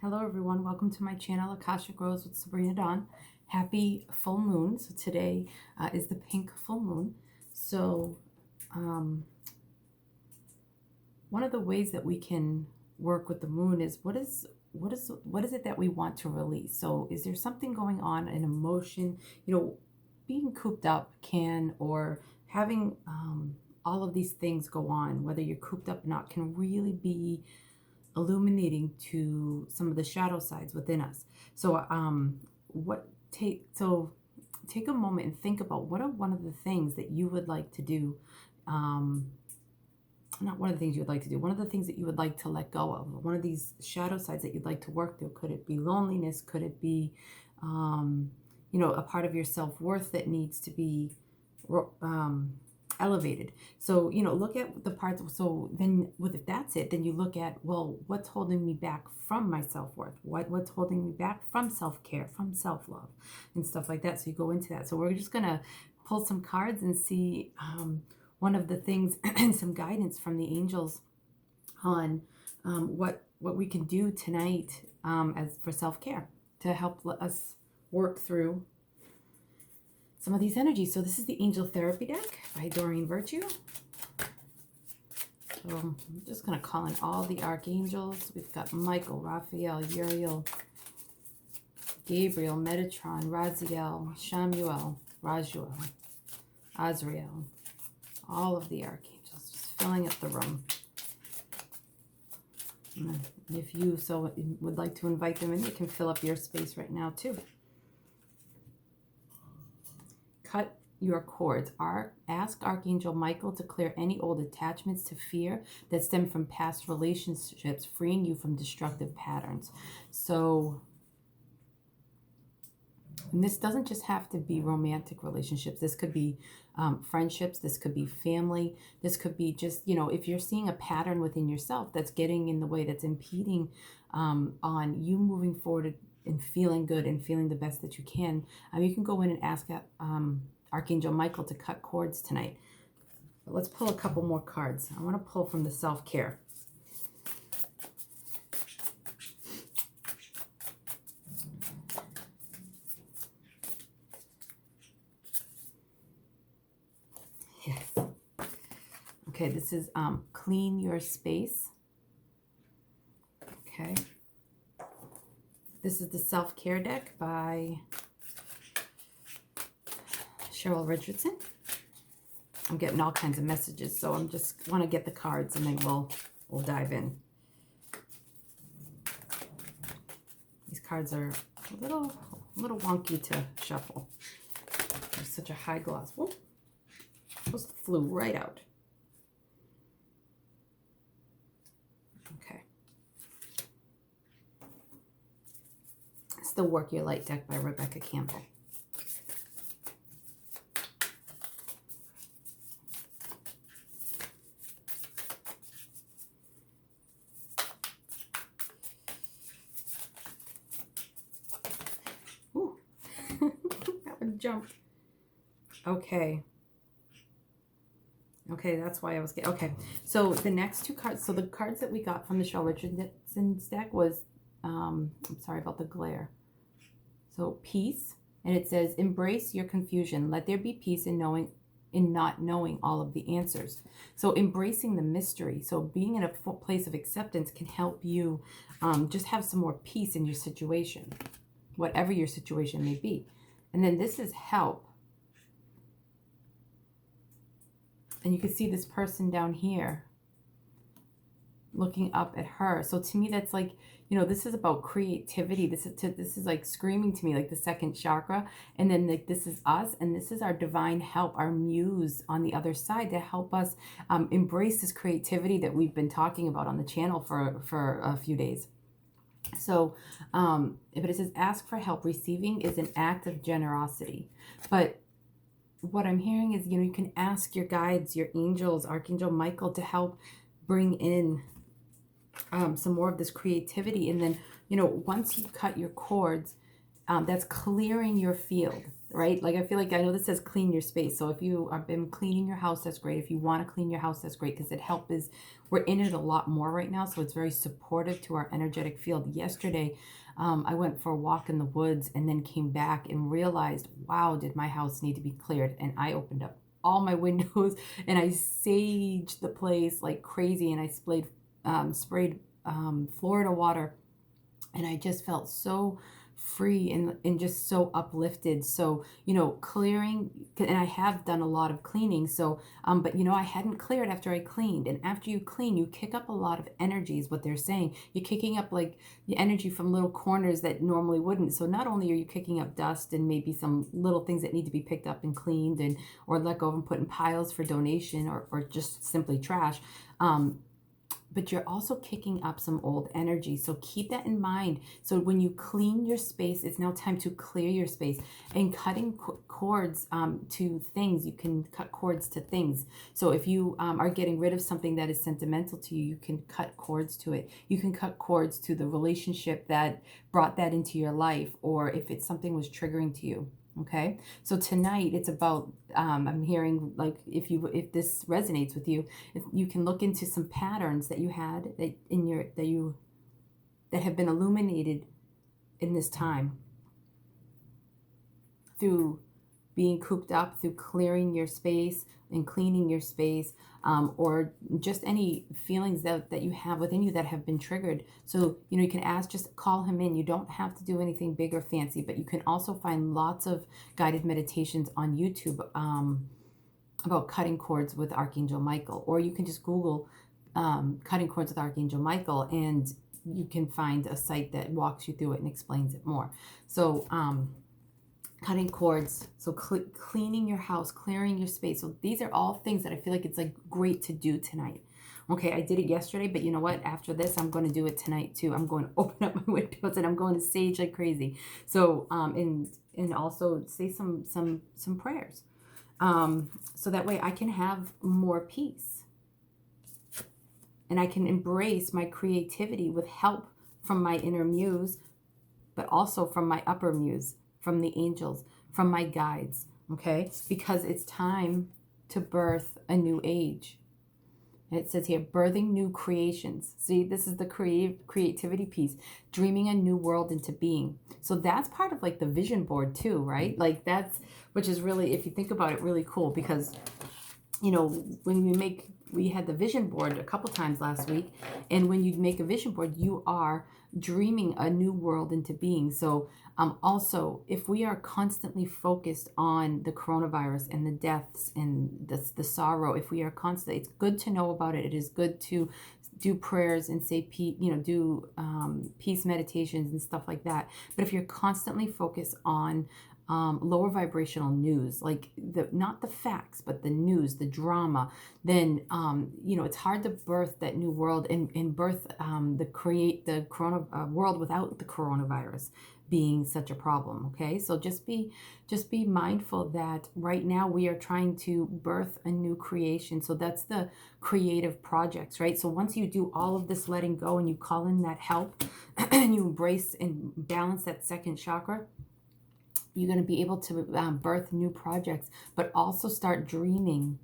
Hello everyone, welcome to my channel, Akashic Rose with Sabrina Dawn. Happy full moon. So today is the pink full moon. So one of the ways that we can work with the moon is what is it that we want to release? So is there something going on, an emotion, being cooped up or having all of these things go on, whether you're cooped up or not, can really be illuminating to some of the shadow sides within us. So what take so take a moment and think about what are one of the things that you would like to do. Not one of the things you would like to do, one of the things that you would like to let go of, one of these shadow sides that you'd like to work through. Could it be loneliness? Could it be a part of your self-worth that needs to be elevated? So look at the parts. So then if that's it, then you look at, well, what's holding me back from my self-worth, what's holding me back from self-care, from self-love, and stuff like that. So you go into that. So we're just gonna pull some cards and see one of the things and some guidance from the angels on what we can do tonight as for self-care to help us work through some of these energies. So this is the Angel Therapy deck by Doreen Virtue. So I'm just going to call in all the archangels. We've got Michael, Raphael, Uriel, Gabriel, Metatron, Raziel, Shamuel, Rajuel, Azrael. All of the archangels just filling up the room. And if you would like to invite them in, you can fill up your space right now too. Cut your cords. Ask Archangel Michael to clear any old attachments to fear that stem from past relationships, freeing you from destructive patterns. So, and this doesn't just have to be romantic relationships. This could be friendships. This could be family. This could be just, if you're seeing a pattern within yourself that's getting in the way, that's impeding on you moving forward and feeling good and feeling the best that you can, you can go in and ask Archangel Michael to cut cords tonight. But let's pull a couple more cards. I want to pull from the self-care. Yes. Okay, this is Clean Your Space. Okay. This is the Self-Care deck by Cheryl Richardson. I'm getting all kinds of messages, so I'm just want to get the cards and then we'll dive in. These cards are a little wonky to shuffle. There's such a high gloss. Whoop. Those flew right out. Okay. It's the Work Your Light deck by Rebecca Campbell. Ooh. That one jumped. Okay. Okay, that's why I was getting... Okay, so the next two cards... So the cards that we got from the Cheryl Richardson's deck was... I'm sorry about the glare. So, peace. And it says, embrace your confusion. Let there be peace in not knowing all of the answers. So, embracing the mystery. So, being in a place of acceptance can help you just have some more peace in your situation, whatever your situation may be. And then this is help. And you can see this person down here looking up at her. So to me, that's like, this is about creativity. This is like screaming to me, like the second chakra. And then like this is us, and this is our divine help, our muse on the other side to help us embrace this creativity that we've been talking about on the channel for a few days. So, but it says, ask for help. Receiving is an act of generosity. But what I'm hearing is, you can ask your guides, your angels, Archangel Michael, to help bring in some more of this creativity. And then, once you cut your cords, that's clearing your field. right? Like I feel like I know this says clean your space. So if you have been cleaning your house, that's great. If you want to clean your house, that's great because we're in it a lot more right now. So it's very supportive to our energetic field. Yesterday, I went for a walk in the woods and then came back and realized, wow, did my house need to be cleared? And I opened up all my windows and I saged the place like crazy. And I sprayed Florida water, and I just felt so free and just so uplifted. So, clearing, and I have done a lot of cleaning. So, but I hadn't cleared after I cleaned. And after you clean, you kick up a lot of energy, is what they're saying. You're kicking up like the energy from little corners that normally wouldn't. So not only are you kicking up dust and maybe some little things that need to be picked up and cleaned or let go of and put in piles for donation or just simply trash. But you're also kicking up some old energy. So keep that in mind. So when you clean your space, it's now time to clear your space. And cutting cords to things, you can cut cords to things. So if you are getting rid of something that is sentimental to you, you can cut cords to it. You can cut cords to the relationship that brought that into your life, or if it's something was triggering to you. Okay, so tonight it's about I'm hearing, like, if this resonates with you, if you can look into some patterns that you had that have been illuminated in this time through being cooped up, through clearing your space and cleaning your space, or just any feelings that you have within you that have been triggered. So, you can ask, just call him in. You don't have to do anything big or fancy, but you can also find lots of guided meditations on YouTube about cutting cords with Archangel Michael, or you can just Google cutting cords with Archangel Michael, and you can find a site that walks you through it and explains it more. So, cutting cords, so cleaning your house, clearing your space. So these are all things that I feel like it's like great to do tonight. Okay, I did it yesterday, but you know what? After this, I'm going to do it tonight too. I'm going to open up my windows and I'm going to sage like crazy. So and also say some prayers, so that way I can have more peace and I can embrace my creativity with help from my inner muse, but also from my upper muse, from the angels, from my guides, okay? Because it's time to birth a new age. And it says here, birthing new creations. See, this is the creativity piece, dreaming a new world into being. So that's part of like the vision board too, right? Like which is really, if you think about it, really cool, because, when we had the vision board a couple times last week, and when you make a vision board, you are dreaming a new world into being. So also, if we are constantly focused on the coronavirus and the deaths and the sorrow, if we are constantly, it's good to know about it. It is good to do prayers and say, do peace meditations and stuff like that. But if you're constantly focused on lower vibrational news, like not the facts, but the news, the drama, then it's hard to birth that new world and birth the corona world without the coronavirus being such a problem. Okay, so just be mindful that right now we are trying to birth a new creation. So that's the creative projects, right? So once you do all of this letting go and you call in that help and you embrace and balance that second chakra, you're going to be able to birth new projects, but also start dreaming.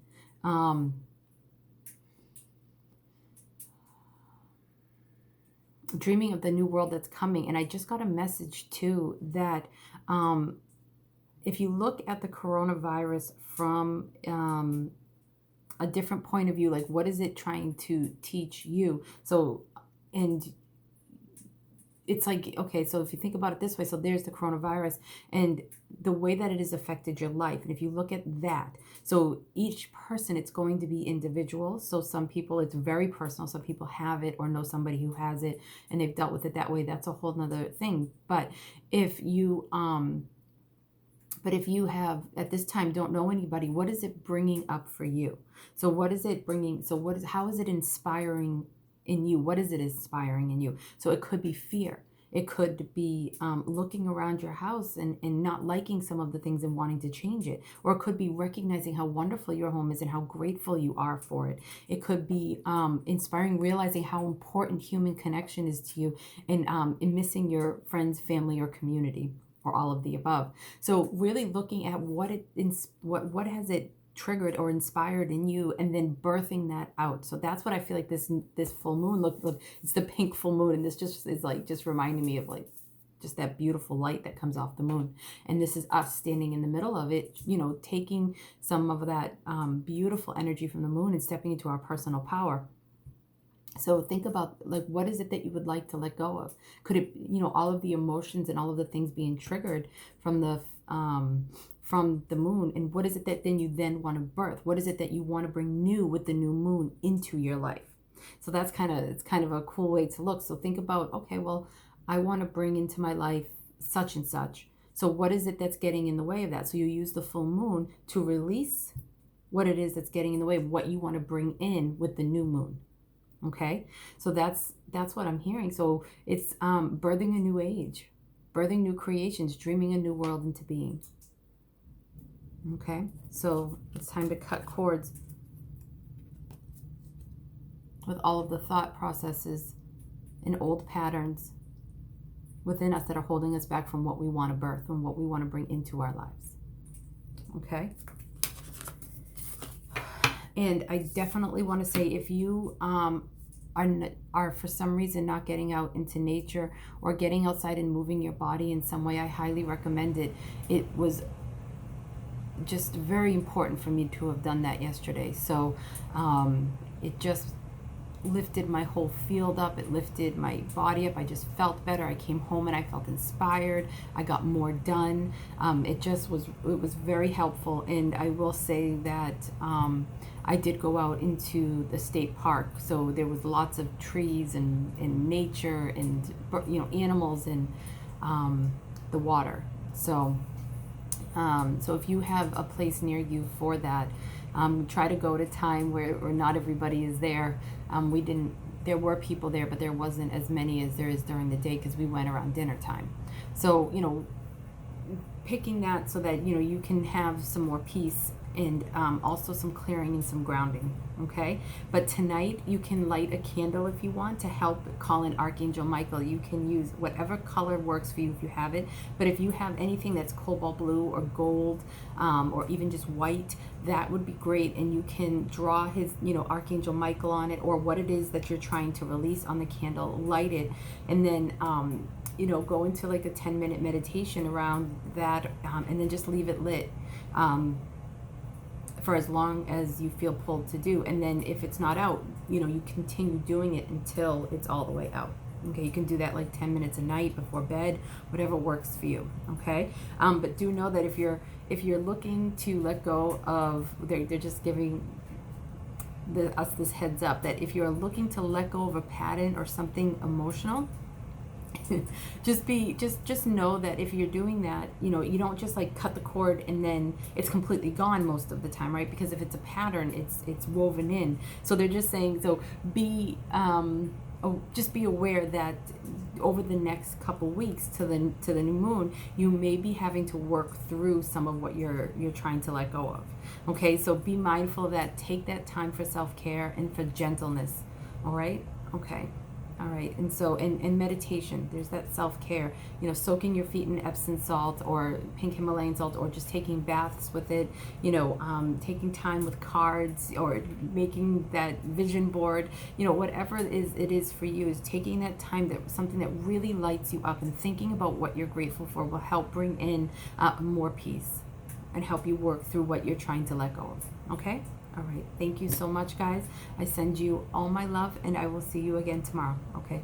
Dreaming of the new world that's coming. And I just got a message too that if you look at the coronavirus from a different point of view, like what is it trying to teach you? So, and it's like, okay, so if you think about it this way, so there's the coronavirus and the way that it has affected your life. And if you look at that, so each person, it's going to be individual. So some people, it's very personal. Some people have it or know somebody who has it and they've dealt with it that way. That's a whole nother thing. But if you have at this time don't know anybody, what is it bringing up for you? So what is it bringing? So how is it inspiring in you? What is it inspiring in you? So it could be fear. It could be looking around your house and not liking some of the things and wanting to change it. Or it could be recognizing how wonderful your home is and how grateful you are for it. It could be inspiring, realizing how important human connection is to you and missing your friends, family, or community. or all of the above. So really looking at what has it triggered or inspired in you, and then birthing that out. So that's what I feel like this full moon, look, it's the pink full moon, and this just is like just reminding me of like just that beautiful light that comes off the moon. And this is us standing in the middle of it, you know, taking some of that beautiful energy from the moon and stepping into our personal power. So think about, like, what is it that you would like to let go of? Could it, you know, all of the emotions and all of the things being triggered from the moon, and what is it that then want to birth? What is it that you want to bring new with the new moon into your life? So that's it's kind of a cool way to look. So think about, okay, well, I want to bring into my life such and such. So what is it that's getting in the way of that? So you use the full moon to release what it is that's getting in the way of what you want to bring in with the new moon. Okay, so that's what I'm hearing. So it's birthing a new age, birthing new creations, dreaming a new world into being. Okay, so it's time to cut cords with all of the thought processes and old patterns within us that are holding us back from what we want to birth and what we want to bring into our lives. Okay. And I definitely want to say, if you are for some reason not getting out into nature or getting outside and moving your body in some way, I highly recommend it. It was just very important for me to have done that yesterday. So it just lifted my whole field up. It lifted my body up. I just felt better. I came home and I felt inspired. I got more done. It was very helpful. And I will say that I did go out into the state park, so there was lots of trees and nature and, you know, animals and the water. So so if you have a place near you for that, try to go at a time where not everybody is there. There were people there, but there wasn't as many as there is during the day, because we went around dinner time. So, you know, picking that so that, you know, you can have some more peace and also some clearing and some grounding. Okay, but tonight you can light a candle if you want to help call in Archangel Michael. You can use whatever color works for you if you have it, but if you have anything that's cobalt blue or gold, or even just white, that would be great. And you can draw his, you know, Archangel Michael on it, or what it is that you're trying to release on the candle, light it, and then you know, go into like a 10-minute meditation around that, and then just leave it lit for as long as you feel pulled to do. And then if it's not out, you know, you continue doing it until it's all the way out. Okay, you can do that like 10 minutes a night before bed, whatever works for you. Okay, but do know that if you're looking to let go of, they're just giving us this heads up that if you're looking to let go of a pattern or something emotional, just know that if you're doing that, you know, you don't just like cut the cord and then it's completely gone most of the time, right? Because if it's a pattern, it's woven in. So they're just saying, so just be aware that over the next couple weeks to the new moon, you may be having to work through some of what you're trying to let go of. Okay, so be mindful of that. Take that time for self-care and for gentleness. All right. Okay. All right, and so, and meditation, there's that self-care, you know, soaking your feet in Epsom salt or pink Himalayan salt, or just taking baths with it, you know, taking time with cards, or making that vision board, you know, whatever it is for you, is taking that time, that something that really lights you up, and thinking about what you're grateful for will help bring in more peace and help you work through what you're trying to let go of. Okay? All right. Thank you so much, guys. I send you all my love, and I will see you again tomorrow. Okay?